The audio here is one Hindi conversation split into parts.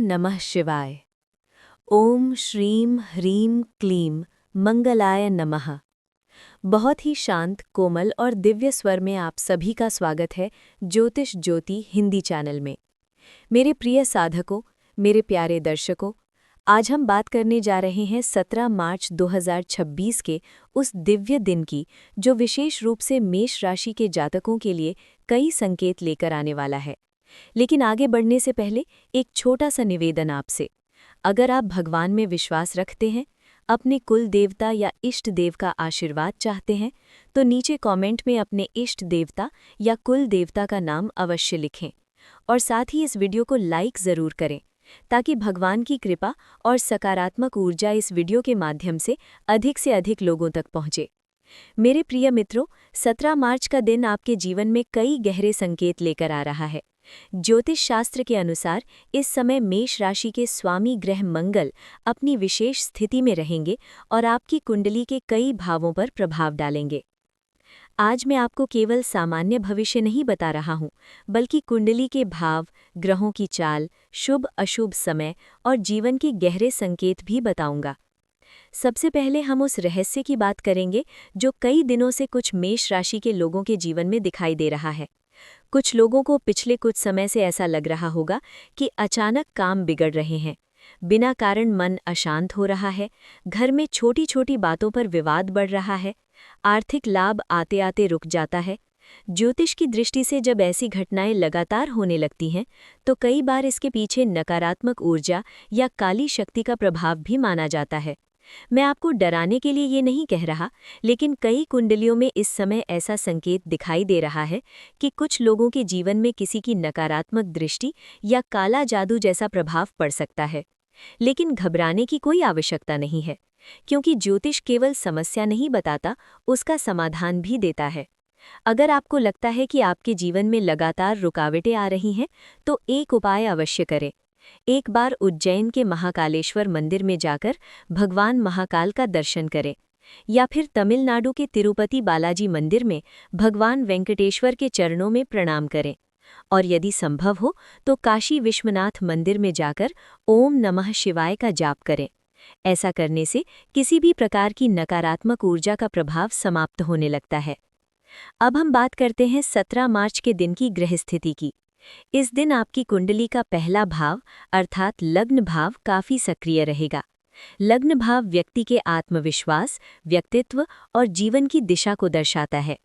नमः शिवाय। ओम श्रीं ह्रीं क्लीं मंगलाय नमः। बहुत ही शांत, कोमल और दिव्य स्वर में आप सभी का स्वागत है ज्योतिष ज्योति हिंदी चैनल में। मेरे प्रिय साधकों, मेरे प्यारे दर्शकों, आज हम बात करने जा रहे हैं 17 मार्च 2026 के उस दिव्य दिन की, जो विशेष रूप से मेष राशि के जातकों के लिए कई संकेत लेकर आने वाला है। लेकिन आगे बढ़ने से पहले एक छोटा सा निवेदन आपसे। अगर आप भगवान में विश्वास रखते हैं, अपने कुल देवता या इष्ट देव का आशीर्वाद चाहते हैं, तो नीचे कमेंट में अपने इष्ट देवता या कुल देवता का नाम अवश्य लिखें और साथ ही इस वीडियो को लाइक ज़रूर करें, ताकि भगवान की कृपा और सकारात्मक ऊर्जा इस वीडियो के माध्यम से अधिक लोगों तक पहुंचे। मेरे प्रिय मित्रों, 17 मार्च का दिन आपके जीवन में कई गहरे संकेत लेकर आ रहा है। ज्योतिष शास्त्र के अनुसार इस समय मेष राशि के स्वामी ग्रह मंगल अपनी विशेष स्थिति में रहेंगे और आपकी कुंडली के कई भावों पर प्रभाव डालेंगे। आज मैं आपको केवल सामान्य भविष्य नहीं बता रहा हूँ, बल्कि कुंडली के भाव, ग्रहों की चाल, शुभ अशुभ समय और जीवन के गहरे संकेत भी बताऊंगा। सबसे पहले हम उस रहस्य की बात करेंगे जो कई दिनों से कुछ मेष राशि के लोगों के जीवन में दिखाई दे रहा है। कुछ लोगों को पिछले कुछ समय से ऐसा लग रहा होगा कि अचानक काम बिगड़ रहे हैं, बिना कारण मन अशांत हो रहा है, घर में छोटी छोटी बातों पर विवाद बढ़ रहा है, आर्थिक लाभ आते आते रुक जाता है। ज्योतिष की दृष्टि से जब ऐसी घटनाएं लगातार होने लगती हैं, तो कई बार इसके पीछे नकारात्मक ऊर्जा या काली शक्ति का प्रभाव भी माना जाता है। मैं आपको डराने के लिए ये नहीं कह रहा, लेकिन कई कुंडलियों में इस समय ऐसा संकेत दिखाई दे रहा है कि कुछ लोगों के जीवन में किसी की नकारात्मक दृष्टि या काला जादू जैसा प्रभाव पड़ सकता है। लेकिन घबराने की कोई आवश्यकता नहीं है, क्योंकि ज्योतिष केवल समस्या नहीं बताता, उसका समाधान भी देता है। अगर आपको लगता है कि आपके जीवन में लगातार रुकावटें आ रही हैं, तो एक उपाय अवश्य करें। एक बार उज्जैन के महाकालेश्वर मंदिर में जाकर भगवान महाकाल का दर्शन करें, या फिर तमिलनाडु के तिरुपति बालाजी मंदिर में भगवान वेंकटेश्वर के चरणों में प्रणाम करें, और यदि संभव हो तो काशी विश्वनाथ मंदिर में जाकर ओम नमः शिवाय का जाप करें। ऐसा करने से किसी भी प्रकार की नकारात्मक ऊर्जा का प्रभाव समाप्त होने लगता है। अब हम बात करते हैं 17 मार्च के दिन की ग्रह स्थिति की। इस दिन आपकी कुंडली का पहला भाव अर्थात लग्न भाव काफी सक्रिय रहेगा। लग्न भाव व्यक्ति के आत्मविश्वास, व्यक्तित्व और जीवन की दिशा को दर्शाता है।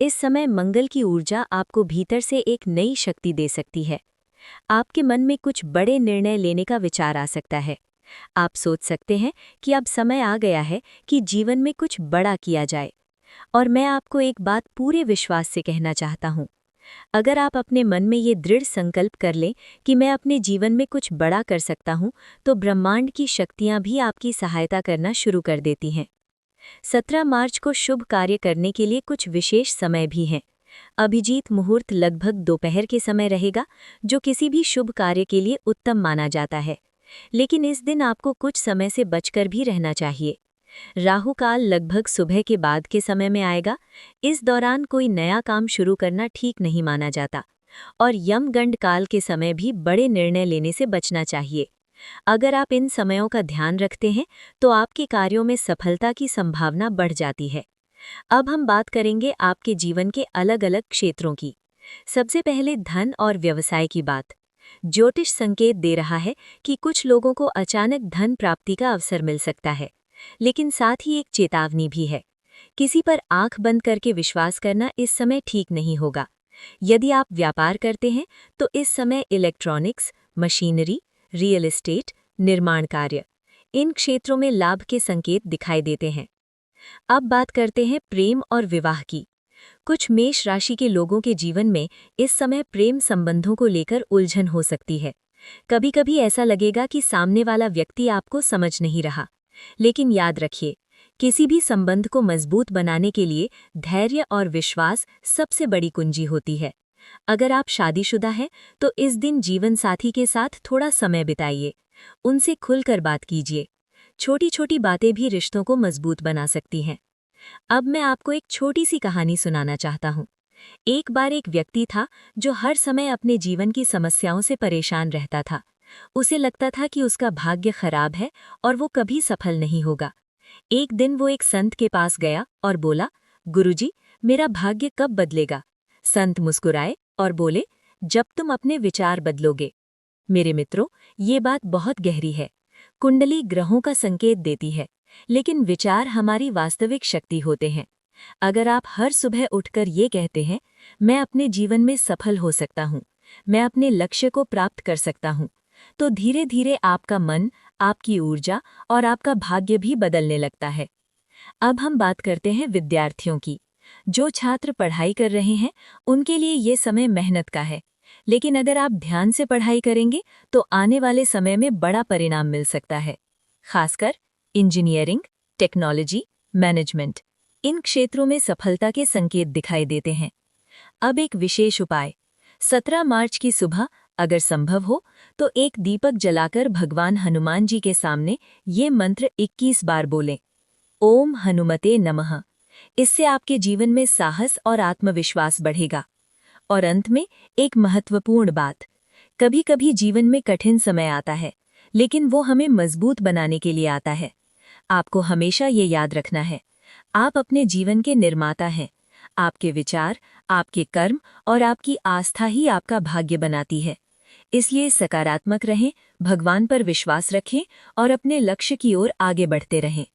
इस समय मंगल की ऊर्जा आपको भीतर से एक नई शक्ति दे सकती है। आपके मन में कुछ बड़े निर्णय लेने का विचार आ सकता है। आप सोच सकते हैं कि अब समय आ गया है कि जीवन में कुछ बड़ा किया जाए। और मैं आपको एक बात पूरे विश्वास से कहना चाहता हूँ। अगर आप अपने मन में ये दृढ़ संकल्प कर लें कि मैं अपने जीवन में कुछ बड़ा कर सकता हूं, तो ब्रह्मांड की शक्तियां भी आपकी सहायता करना शुरू कर देती हैं। 17 मार्च को शुभ कार्य करने के लिए कुछ विशेष समय भी हैं। अभिजीत मुहूर्त लगभग दोपहर के समय रहेगा, जो किसी भी शुभ कार्य के लिए उत्तम माना जाता है। लेकिन इस दिन आपको कुछ समय से बचकर भी रहना चाहिए। राहु काल लगभग सुबह के बाद के समय में आएगा। इस दौरान कोई नया काम शुरू करना ठीक नहीं माना जाता, और यमगंड काल के समय भी बड़े निर्णय लेने से बचना चाहिए। अगर आप इन समयों का ध्यान रखते हैं, तो आपके कार्यों में सफलता की संभावना बढ़ जाती है। अब हम बात करेंगे आपके जीवन के अलग अलग क्षेत्रों की। सबसे पहले धन और व्यवसाय की बात। ज्योतिष संकेत दे रहा है कि कुछ लोगों को अचानक धन प्राप्ति का अवसर मिल सकता है, लेकिन साथ ही एक चेतावनी भी है। किसी पर आंख बंद करके विश्वास करना इस समय ठीक नहीं होगा। यदि आप व्यापार करते हैं, तो इस समय इलेक्ट्रॉनिक्स, मशीनरी, रियल एस्टेट, निर्माण कार्य, इन क्षेत्रों में लाभ के संकेत दिखाई देते हैं। अब बात करते हैं प्रेम और विवाह की। कुछ मेष राशि के लोगों के जीवन में इस समय प्रेम संबंधों को लेकर उलझन हो सकती है। कभी कभी ऐसा लगेगा कि सामने वाला व्यक्ति आपको समझ नहीं रहा। लेकिन याद रखिए, किसी भी संबंध को मजबूत बनाने के लिए धैर्य और विश्वास सबसे बड़ी कुंजी होती है। अगर आप शादीशुदा हैं, तो इस दिन जीवन साथी के साथ थोड़ा समय बिताइए। उनसे खुलकर बात कीजिए। छोटी छोटी बातें भी रिश्तों को मजबूत बना सकती हैं। अब मैं आपको एक छोटी सी कहानी सुनाना चाहता हूँ। एक बार एक व्यक्ति था जो हर समय अपने जीवन की समस्याओं से परेशान रहता था। उसे लगता था कि उसका भाग्य खराब है और वो कभी सफल नहीं होगा। एक दिन वो एक संत के पास गया और बोला, गुरुजी, मेरा भाग्य कब बदलेगा? संत मुस्कुराए और बोले, जब तुम अपने विचार बदलोगे। मेरे मित्रों, ये बात बहुत गहरी है। कुंडली ग्रहों का संकेत देती है, लेकिन विचार हमारी वास्तविक शक्ति होते हैं। अगर आप हर सुबह उठकर ये कहते हैं, मैं अपने जीवन में सफल हो सकता हूँ, मैं अपने लक्ष्य को प्राप्त कर सकता हूँ, तो धीरे धीरे आपका मन, आपकी ऊर्जा और आपका भाग्य भी बदलने लगता है। अब हम बात करते हैं विद्यार्थियों की। जो छात्र पढ़ाई कर रहे हैं, उनके लिए ये समय मेहनत का है। लेकिन अगर आप ध्यान से पढ़ाई करेंगे तो आने वाले समय में बड़ा परिणाम मिल सकता है। खासकर इंजीनियरिंग, टेक्नोलॉजी, मैनेजमेंट, इन क्षेत्रों में सफलता के संकेत दिखाई देते हैं। अब एक विशेष उपाय। 17 मार्च की सुबह अगर संभव हो तो एक दीपक जलाकर भगवान हनुमान जी के सामने ये मंत्र 21 बार बोलें। ओम हनुमते नमः। इससे आपके जीवन में साहस और आत्मविश्वास बढ़ेगा। और अंत में एक महत्वपूर्ण बात। कभी कभी जीवन में कठिन समय आता है, लेकिन वो हमें मजबूत बनाने के लिए आता है। आपको हमेशा ये याद रखना है, आप अपने जीवन के निर्माता हैं। आपके विचार, आपके कर्म और आपकी आस्था ही आपका भाग्य बनाती है। इसलिए सकारात्मक रहें, भगवान पर विश्वास रखें और अपने लक्ष्य की ओर आगे बढ़ते रहें।